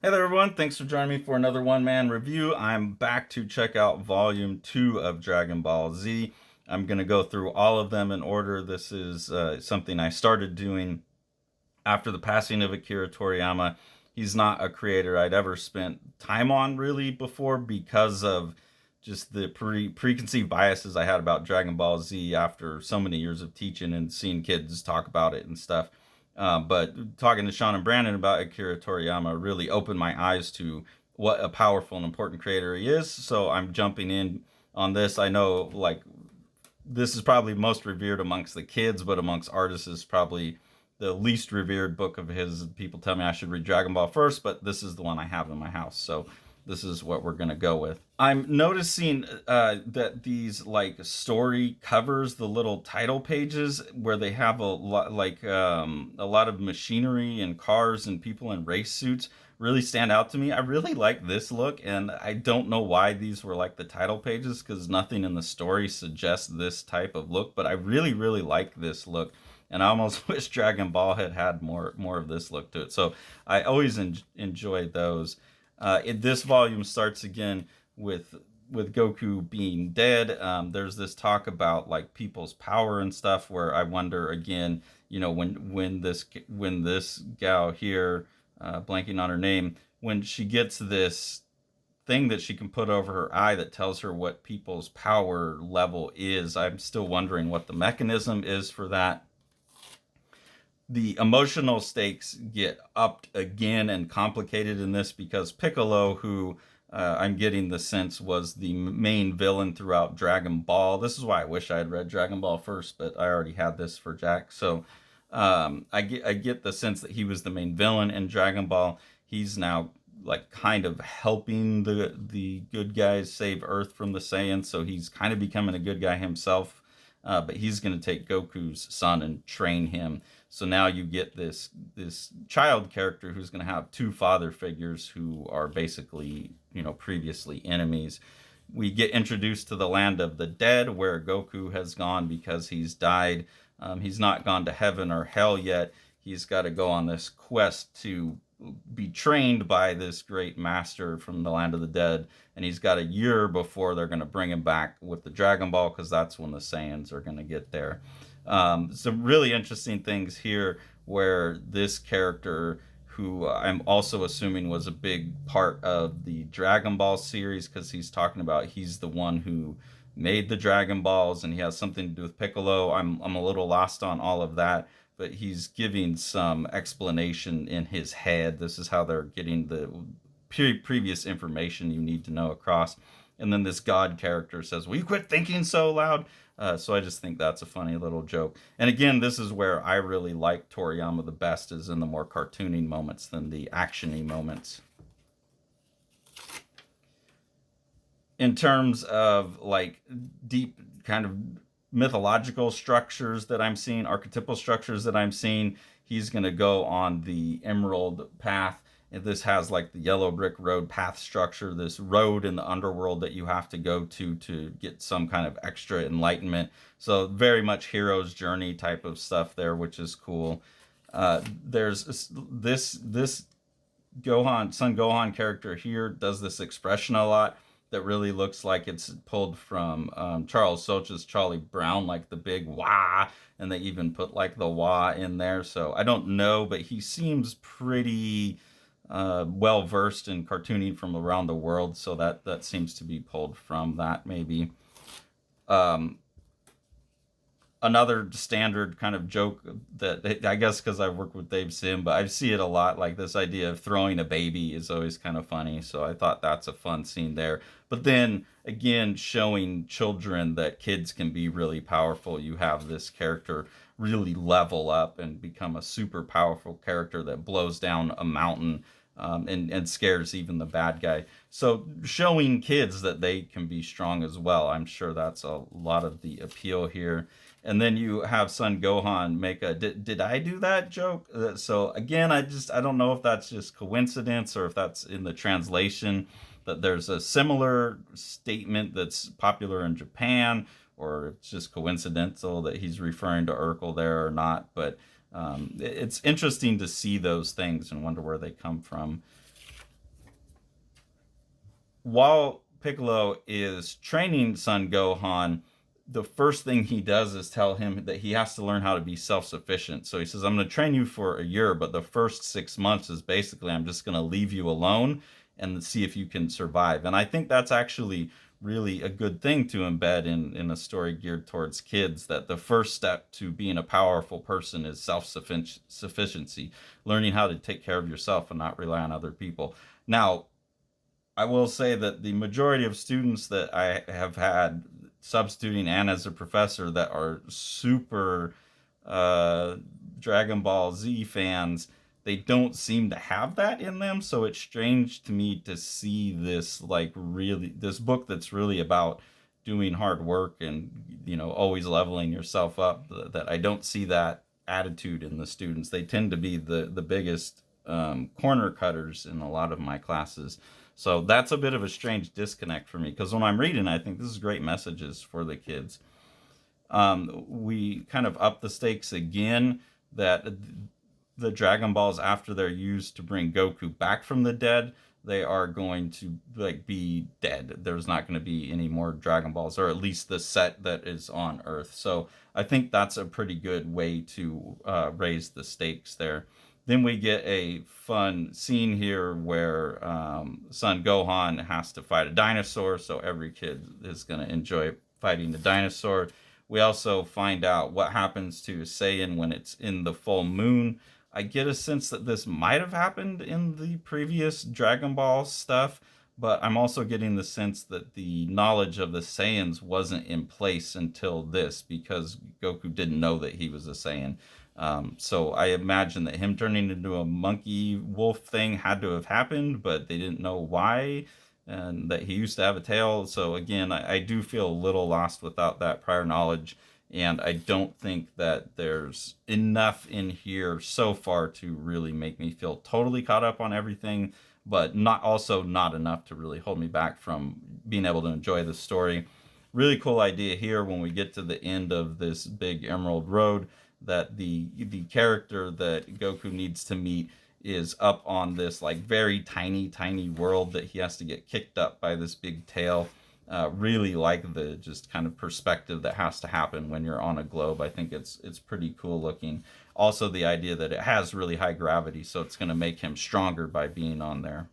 Hey there, everyone. Thanks for joining me for another one-man review. I'm back to check out Volume 2 of Dragon Ball Z. I'm going to go through all of them in order. This is something I started doing after the passing of Akira Toriyama. He's not a creator I'd ever spent time on really before because of just the preconceived biases I had about Dragon Ball Z after so many years of teaching and seeing kids talk about it and stuff. But talking to Sean and Brandon about Akira Toriyama really opened my eyes to what a powerful and important creator he is. So I'm jumping in on this. I know, like, this is probably most revered amongst the kids, but amongst artists is probably the least revered book of his. People tell me I should read Dragon Ball first, but this is the one I have in my house. So this is what we're gonna go with. I'm noticing that these like story covers, the little title pages where they have a lot of machinery and cars and people in race suits really stand out to me. I really like this look, and I don't know why these were like the title pages because nothing in the story suggests this type of look. But I really like this look, and I almost wish Dragon Ball had had more of this look to it. So I always enjoy those. This volume starts again with Goku being dead. There's this talk about like people's power and stuff, where I wonder again, when this gal here, blanking on her name, when she gets this thing that she can put over her eye that tells her what people's power level is. I'm still wondering what the mechanism is for that. The emotional stakes get upped again and complicated in this because Piccolo, who I'm getting the sense was the main villain throughout Dragon Ball. This is why I wish I had read Dragon Ball first, but I already had this for Jack. So I get the sense that he was the main villain in Dragon Ball. He's now like kind of helping the good guys save Earth from the Saiyans, so he's kind of becoming a good guy himself. But he's going to take Goku's son and train him. So now you get this child character who's going to have two father figures who are basically previously enemies. We get introduced to the land of the dead, where Goku has gone because he's died. He's not gone to heaven or hell yet. He's got to go on this quest to be trained by this great master from the land of the dead, and he's got a year before they're going to bring him back with the Dragon Ball, because that's when the Saiyans are going to get there. Some really interesting things here where this character, who I'm also assuming was a big part of the Dragon Ball series, because he's talking about he's the one who made the Dragon Balls and he has something to do with Piccolo. I'm a little lost on all of that, but he's giving some explanation in his head. This is how they're getting the previous information you need to know across. And then this God character says, "Will you quit thinking so loud?" So I just think that's a funny little joke. And again, this is where I really like Toriyama the best, is in the more cartooning moments than the actiony moments. In terms of like deep kind of mythological structures that I'm seeing, archetypal structures that I'm seeing, he's going to go on the Emerald path. And this has like the yellow brick road path structure, this road in the underworld that you have to go to get some kind of extra enlightenment. So very much hero's journey type of stuff there, which is cool. There's this Gohan, Son Gohan character here does this expression a lot that really looks like it's pulled from Charles Soch's Charlie Brown, like the big wah, and they even put like the wah in there. So I don't know, but he seems pretty well versed in cartooning from around the world, so that seems to be pulled from that maybe. Um, Another standard kind of joke that I guess because I've worked with Dave Sim, but I see it a lot. Like this idea of throwing a baby is always kind of funny. So I thought that's a fun scene there. But then again, showing children that kids can be really powerful. You have this character really level up and become a super powerful character that blows down a mountain. And scares even the bad guy. So showing kids that they can be strong as well. I'm sure that's a lot of the appeal here. And then you have Son Gohan make a did I do that joke? So again, I don't know if that's just coincidence or if that's in the translation, that there's a similar statement that's popular in Japan, or it's just coincidental that he's referring to Urkel there or not. But it's interesting to see those things and wonder where they come from. while Piccolo is training Son Gohan, the first thing he does is tell him that he has to learn how to be self-sufficient. So he says, I'm going to train you for a year, but the first 6 months is basically I'm just going to leave you alone and see if you can survive. And I think that's actually really a good thing to embed in a story geared towards kids, that the first step to being a powerful person is self-sufficiency, learning how to take care of yourself and not rely on other people. Now, I will say that the majority of students that I have had substituting and as a professor that are super uh, Dragon Ball Z fans, they don't seem to have that in them. So it's strange to me to see this, like, really, this book that's really about doing hard work and, always leveling yourself up, that I don't see that attitude in the students. They tend to be the biggest corner cutters in a lot of my classes. So that's a bit of a strange disconnect for me, because when I'm reading, I think this is great messages for the kids. We kind of up the stakes again, that the Dragon Balls, after they're used to bring Goku back from the dead, they are going to like be dead. There's not going to be any more Dragon Balls, or at least the set that is on Earth. So I think that's a pretty good way to raise the stakes there. Then we get a fun scene here where Son Gohan has to fight a dinosaur, so every kid is going to enjoy fighting the dinosaur. We also find out what happens to Saiyan when it's in the full moon. I get a sense that this might have happened in the previous Dragon Ball stuff, but I'm also getting the sense that the knowledge of the Saiyans wasn't in place until this, because Goku didn't know that he was a Saiyan. So I imagine that him turning into a monkey wolf thing had to have happened, but they didn't know why, and that he used to have a tail. So again, I do feel a little lost without that prior knowledge, and I don't think that there's enough in here so far to really make me feel totally caught up on everything, but not enough to really hold me back from being able to enjoy the story. Really cool idea here when we get to the end of this big Emerald Road, that the character that Goku needs to meet is up on this like very tiny world that he has to get kicked up by this big tail. Really like the just kind of perspective that has to happen when you're on a globe. I think it's pretty cool looking. Also, the idea that it has really high gravity, so it's going to make him stronger by being on there.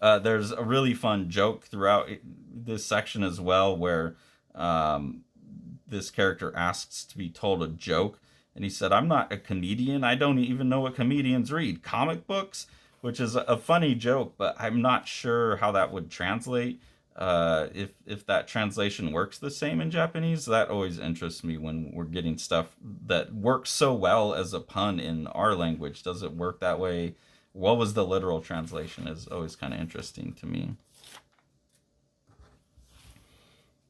There's a really fun joke throughout this section as well, where this character asks to be told a joke, and he said, I'm not a comedian. I don't even know what comedians read. Comic books? Which is a funny joke, but I'm not sure how that would translate. If that translation works the same in Japanese, that always interests me when we're getting stuff that works so well as a pun in our language. Does it work that way? What was the literal translation is always kind of interesting to me.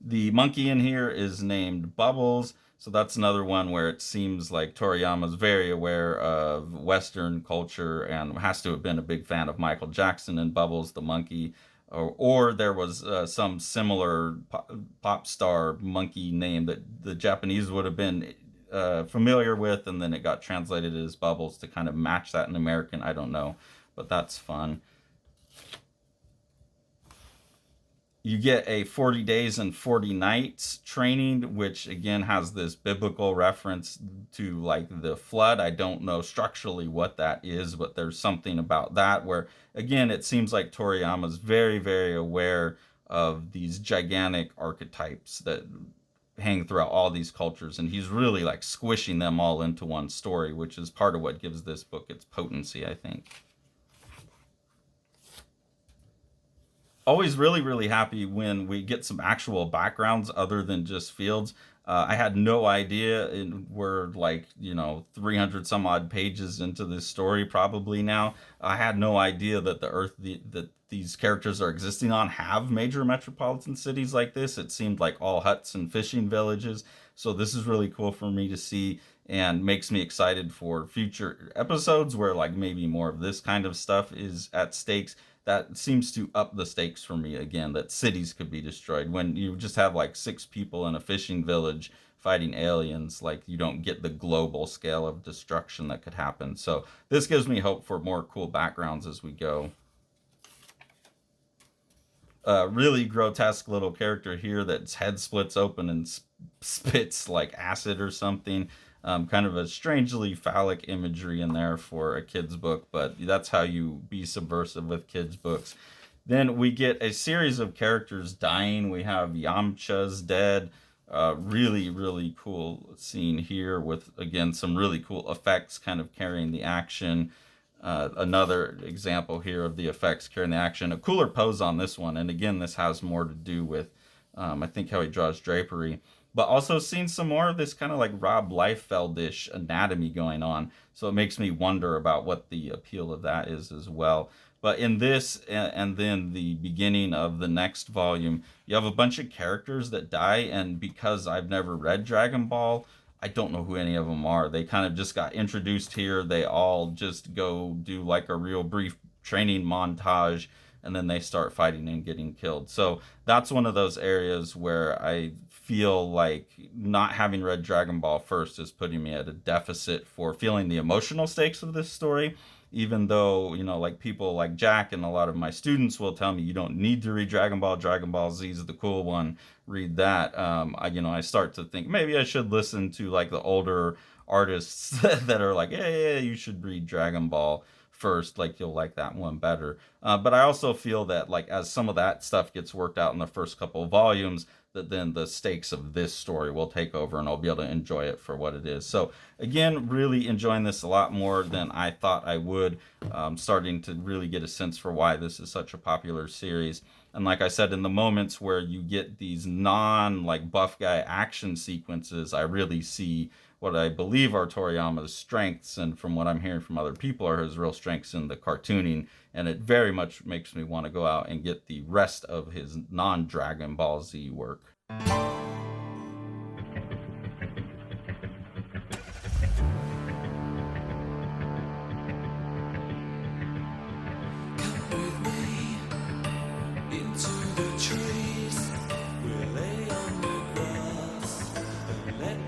The monkey in here is named Bubbles. So that's another one where it seems like Toriyama's very aware of Western culture and has to have been a big fan of Michael Jackson and Bubbles the monkey. Or there was some similar pop star monkey name that the Japanese would have been familiar with, and then it got translated as Bubbles to kind of match that in American. I don't know, but that's fun. You get a 40 days and 40 nights training, which again has this biblical reference to like the flood. I don't know structurally what that is, but there's something about that where, again, it seems like Toriyama's very aware of these gigantic archetypes that hang throughout all these cultures, and he's really like squishing them all into one story, which is part of what gives this book its potency, I think. Always really happy when we get some actual backgrounds other than just fields. I had no idea, we're like 300 some odd pages into this story probably now. I had no idea that the earth that these characters are existing on have major metropolitan cities like this. It seemed like all huts and fishing villages. So this is really cool for me to see, and makes me excited for future episodes where like maybe more of this kind of stuff is at stakes. That seems to up the stakes for me again, that cities could be destroyed. When you just have like 6 people in a fishing village fighting aliens, like you don't get the global scale of destruction that could happen. So this gives me hope for more cool backgrounds as we go. really grotesque little character here that's head splits open and spits like acid or something. Kind of a strangely phallic imagery in there for a kid's book, but that's how you be subversive with kids' books. Then we get a series of characters dying. We have Yamcha's dead. Really, really cool scene here with, again, some really cool effects kind of carrying the action. Another example here of the effects carrying the action. A cooler pose on this one. And again, this has more to do with, I think, how he draws drapery. But also seeing some more of this kind of like Rob Liefeld-ish anatomy going on. So it makes me wonder about what the appeal of that is as well. But in this and then the beginning of the next volume, you have a bunch of characters that die. And because I've never read Dragon Ball, I don't know who any of them are. They kind of just got introduced here. They all just go do like a real brief training montage, and then they start fighting and getting killed. So that's one of those areas where I feel like not having read Dragon Ball first is putting me at a deficit for feeling the emotional stakes of this story. Even though, like people like Jack and a lot of my students will tell me you don't need to read Dragon Ball. Dragon Ball Z is the cool one. Read that. I start to think maybe I should listen to like the older artists that are like, yeah, you should read Dragon Ball first. Like you'll like that one better. But I also feel that like as some of that stuff gets worked out in the first couple of volumes, that then the stakes of this story will take over and I'll be able to enjoy it for what it is. So again, really enjoying this a lot more than I thought I would. Starting to really get a sense for why this is such a popular series. And like I said, in the moments where you get these like buff guy action sequences, I really see what I believe are Toriyama's strengths, and from what I'm hearing from other people are his real strengths in the cartooning, and it very much makes me want to go out and get the rest of his non-Dragon Ball Z work. Into the trees, we'll lay on the grass and let